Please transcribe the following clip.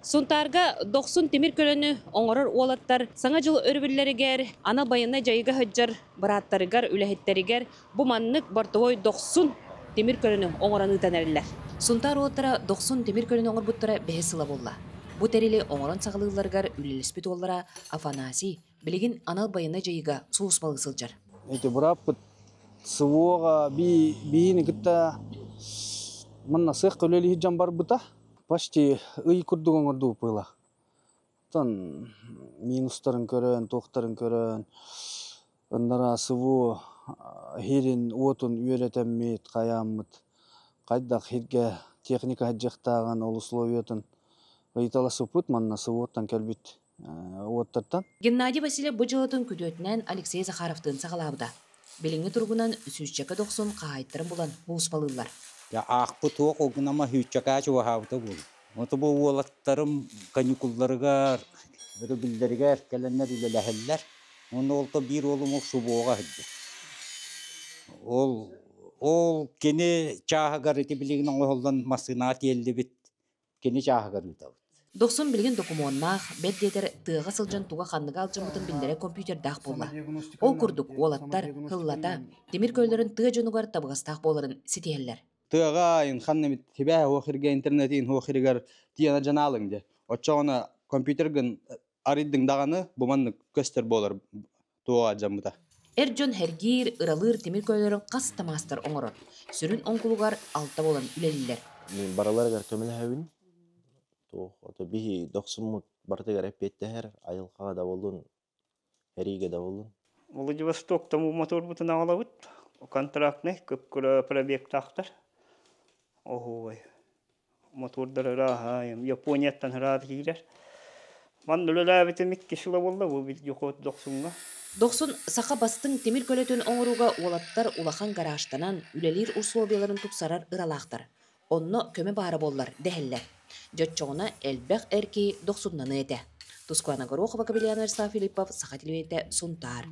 Сунтарга 90 темир көлөнү оңорор уолаттар саңа жыл өрбүллеригер, ана байына жайга хыджар, бараттарыгар, үлэхеттеригер, бу маннык бортовой 90 темир көлөнү оңоранытан эрилер. Сунтар уоттара 90 темир көлөнү оңор буттара бэхесыла болла. Бу терили оңорон сағылыгларгар үлелеспит оллара Афанасий билигин анал байына жайга суус сылжар. Эти бураппыт сывуога биини кытта манна сых көлели хиджан бар бута. Почти ый курдук оңорду пыла. Тон минустарын көрөн, тоқтарын көрөн. Ындара сыву хирин отун үйретеммит, каяммыт. Кайдак хирге техника хаджактаган ол условиятын ыйталасы пут манна сывуоттан келбит оттартан. Геннадий Васильев бу жылытын күдөтүнөн Алексей Захаровтын сагалабыда. Билиңи тургунан үсүсчеке 90 каайттырын булан бууспалыылар. Я ақпы тоқ огнама хүччакачы вахавты бұл. Оты бұл олаттарым каникулларыгар, өрүбілдерігер, кәлінлер үлеләхеллер. Оны олта бір олым ол шубуға хыдды. Ол кені чағығар еті білігінің оғылдан масынат елді бит, кені чағығар үтауыд. 90 билген документнах беддетер тыга сылжан туга ханныга алжымытын билдере компьютердах болла. Ол курдук олаттар, хыллата, темир көйлөрүн тыга жонугар табыгастах боларын ситиеллер. Тыга ин ханнамит тибе хохирге интернетин хохиргар тияна жаналыңде. Очоғана компьютерген ариддың дағаны буманны көстер болар туга жамыта. Эрджон хергир ыралыр темир көйлөрүн кас тамастар оңорор. Сүрүн оңкулугар алта болан үлелилер. Мен бараларгар көмөлөбүн. Ото бихи 90 бартыгар эппеттер айылкага да болдун, эриге да болдун. Владивосток тому мотор бутун алабыт. Контрактный көпкөрө пробег тактар. Ой. Мотордар раахайым. Японияттан раат килер. Ман үлеләбите миккешила болду бу бит жокот 90-га. 90 сака бастың темир көлөтүн оңоруга уолаттар улахан гаражтанан үлелир условияларын тупсарар ыралактар. Онно көмө бары боллар дехеллер. Жотчоғына элбек эрки 90-нан эте. Тускуана Горохова, Кабелиана Филиппов, Сахатилуэте, Сунтар.